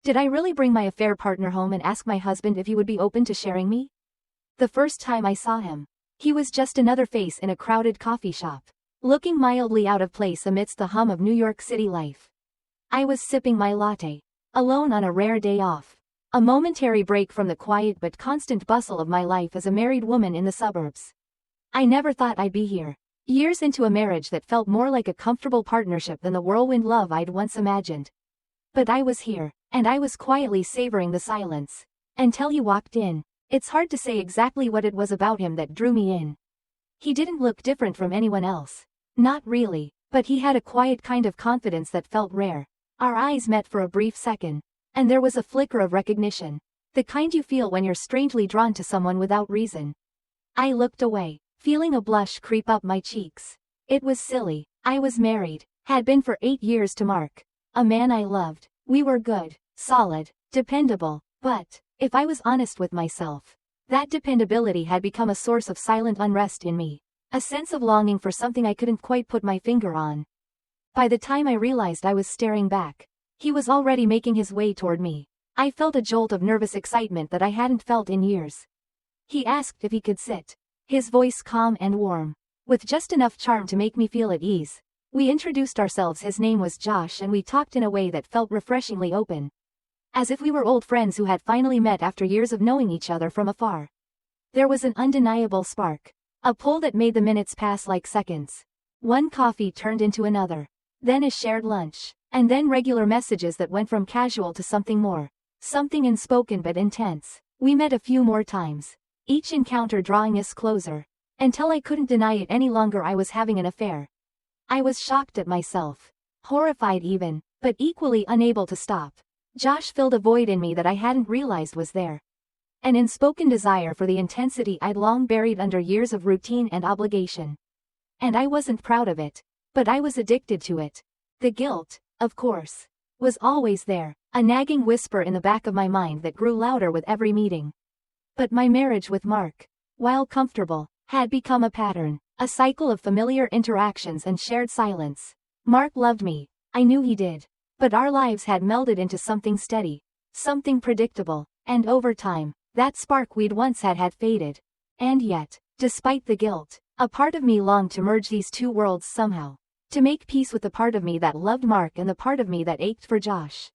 Did I really bring my affair partner home and ask my husband if he would be open to sharing me? The first time I saw him, he was just another face in a crowded coffee shop, looking mildly out of place amidst the hum of New York City life. I was sipping my latte, alone on a rare day off, a momentary break from the quiet but constant bustle of my life as a married woman in the suburbs. I never thought I'd be here, years into a marriage that felt more like a comfortable partnership than the whirlwind love I'd once imagined. But I was here, and I was quietly savoring the silence, until he walked in. It's hard to say exactly what it was about him that drew me in. He didn't look different from anyone else. Not really, but he had a quiet kind of confidence that felt rare. Our eyes met for a brief second, and there was a flicker of recognition, the kind you feel when you're strangely drawn to someone without reason. I looked away, feeling a blush creep up my cheeks. It was silly. I was married, had been for 8 years to Mark, a man I loved. We were good, solid, dependable, but, if I was honest with myself, that dependability had become a source of silent unrest in me, a sense of longing for something I couldn't quite put my finger on. By the time I realized I was staring back, he was already making his way toward me. I felt a jolt of nervous excitement that I hadn't felt in years. He asked if he could sit, his voice calm and warm, with just enough charm to make me feel at ease. We introduced ourselves. His name was Josh, and we talked in a way that felt refreshingly open, as if we were old friends who had finally met after years of knowing each other from afar. There was an undeniable spark, a pull that made the minutes pass like seconds. One coffee turned into another, then a shared lunch, and then regular messages that went from casual to something more, something unspoken but intense. We met a few more times, each encounter drawing us closer, until I couldn't deny it any longer. I was having an affair. I was shocked at myself, horrified even, but equally unable to stop. Josh filled a void in me that I hadn't realized was there. An unspoken desire for the intensity I'd long buried under years of routine and obligation. And I wasn't proud of it, but I was addicted to it. The guilt, of course, was always there, a nagging whisper in the back of my mind that grew louder with every meeting. But my marriage with Mark, while comfortable, had become a pattern, a cycle of familiar interactions and shared silence. Mark loved me, I knew he did, but our lives had melded into something steady, something predictable, and over time, that spark we'd once had faded. And yet, despite the guilt, a part of me longed to merge these two worlds somehow, to make peace with the part of me that loved Mark and the part of me that ached for Josh.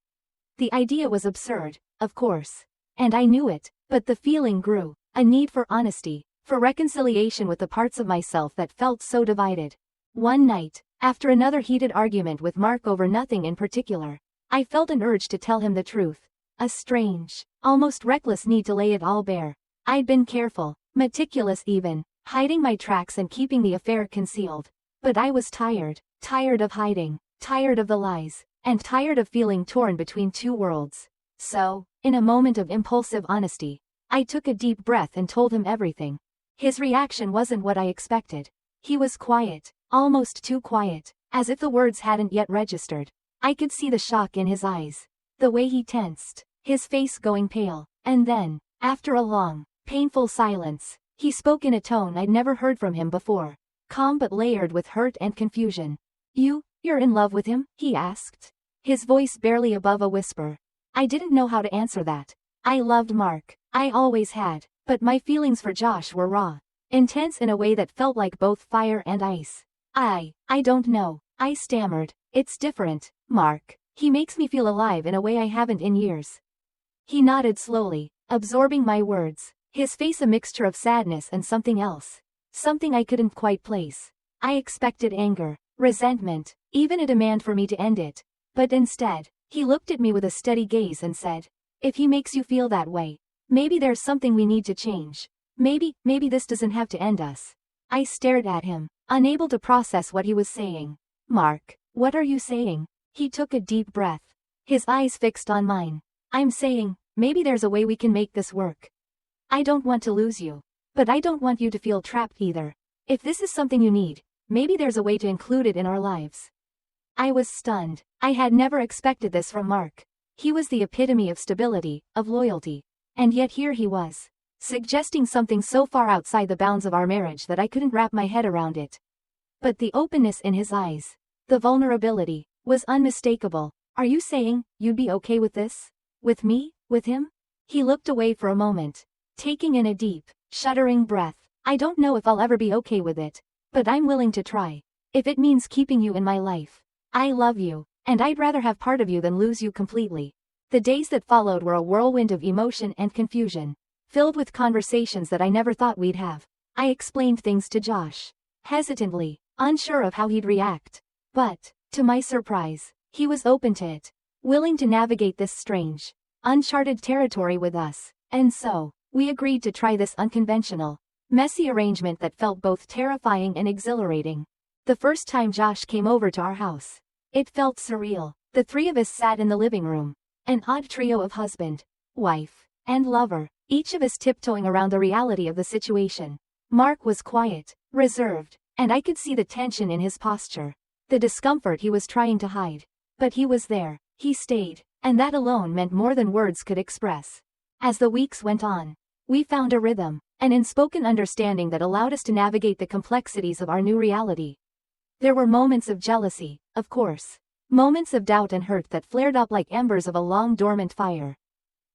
The idea was absurd, of course, and I knew it, but the feeling grew, a need for honesty, for reconciliation with the parts of myself that felt so divided. One night, after another heated argument with Mark over nothing in particular, I felt an urge to tell him the truth. A strange, almost reckless need to lay it all bare. I'd been careful, meticulous even, hiding my tracks and keeping the affair concealed. But I was tired of hiding, tired of the lies, and tired of feeling torn between two worlds. So, in a moment of impulsive honesty, I took a deep breath and told him everything. His reaction wasn't what I expected. He was quiet, almost too quiet, as if the words hadn't yet registered. I could see the shock in his eyes, the way he tensed, his face going pale, and then, after a long, painful silence, he spoke in a tone I'd never heard from him before, calm but layered with hurt and confusion. You're in love with him?" he asked, his voice barely above a whisper. I didn't know how to answer that. I loved Mark, I always had, but my feelings for Josh were raw, intense in a way that felt like both fire and ice. I don't know, I stammered. It's different, Mark. He makes me feel alive in a way I haven't in years. He nodded slowly, absorbing my words, his face a mixture of sadness and something else, something I couldn't quite place. I expected anger, resentment, even a demand for me to end it, but instead, he looked at me with a steady gaze and said, "If he makes you feel that way, maybe there's something we need to change. Maybe this doesn't have to end us." I stared at him, unable to process what he was saying. "Mark, what are you saying?" He took a deep breath, his eyes fixed on mine. "I'm saying, maybe there's a way we can make this work. I don't want to lose you, but I don't want you to feel trapped either. If this is something you need, maybe there's a way to include it in our lives." I was stunned. I had never expected this from Mark. He was the epitome of stability, of loyalty, and yet here he was, suggesting something so far outside the bounds of our marriage that I couldn't wrap my head around it. But the openness in his eyes, the vulnerability, was unmistakable. "Are you saying, you'd be okay with this? With me? With him? He looked away for a moment, taking in a deep, shuddering breath. I don't know if I'll ever be okay with it, but I'm willing to try. If it means keeping you in my life. I love you, and I'd rather have part of you than lose you completely. The days that followed were a whirlwind of emotion and confusion, filled with conversations that I never thought we'd have. I explained things to Josh, hesitantly, unsure of how he'd react. But, to my surprise, he was open to it, willing to navigate this strange, uncharted territory with us. And so, we agreed to try this unconventional, messy arrangement that felt both terrifying and exhilarating. The first time Josh came over to our house, it felt surreal. The three of us sat in the living room, an odd trio of husband, wife, and lover, each of us tiptoeing around the reality of the situation. Mark was quiet, reserved, and I could see the tension in his posture, the discomfort he was trying to hide. But he was there, he stayed, and that alone meant more than words could express. As the weeks went on, we found a rhythm, an unspoken understanding that allowed us to navigate the complexities of our new reality. There were moments of jealousy, of course. Moments of doubt and hurt that flared up like embers of a long-dormant fire.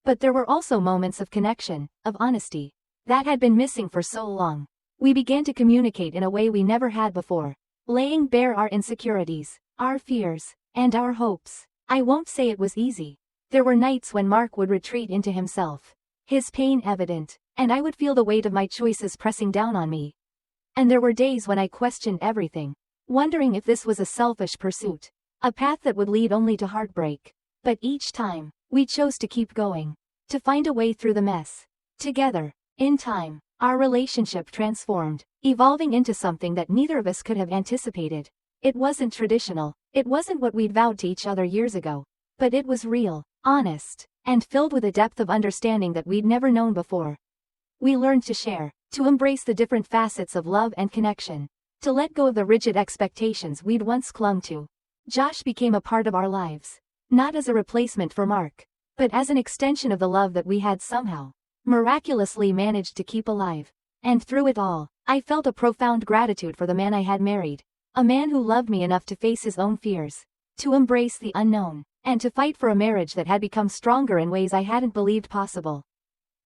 But there were also moments of connection, of honesty, that had been missing for so long. We began to communicate in a way we never had before, laying bare our insecurities, our fears, and our hopes. I won't say it was easy. There were nights when Mark would retreat into himself, his pain evident, and I would feel the weight of my choices pressing down on me. And there were days when I questioned everything, wondering if this was a selfish pursuit, a path that would lead only to heartbreak. But each time, we chose to keep going, to find a way through the mess. Together, in time, our relationship transformed, evolving into something that neither of us could have anticipated. It wasn't traditional, it wasn't what we'd vowed to each other years ago, but it was real, honest, and filled with a depth of understanding that we'd never known before. We learned to share, to embrace the different facets of love and connection, to let go of the rigid expectations we'd once clung to. Josh became a part of our lives, not as a replacement for Mark, but as an extension of the love that we had somehow, miraculously managed to keep alive. And through it all, I felt a profound gratitude for the man I had married, a man who loved me enough to face his own fears, to embrace the unknown, and to fight for a marriage that had become stronger in ways I hadn't believed possible.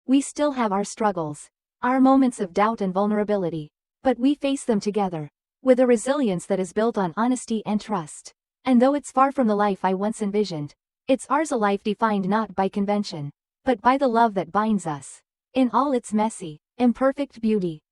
We still have our struggles, our moments of doubt and vulnerability, but we face them together, with a resilience that is built on honesty and trust. And though it's far from the life I once envisioned, it's ours, a life defined not by convention, but by the love that binds us, in all its messy, imperfect beauty.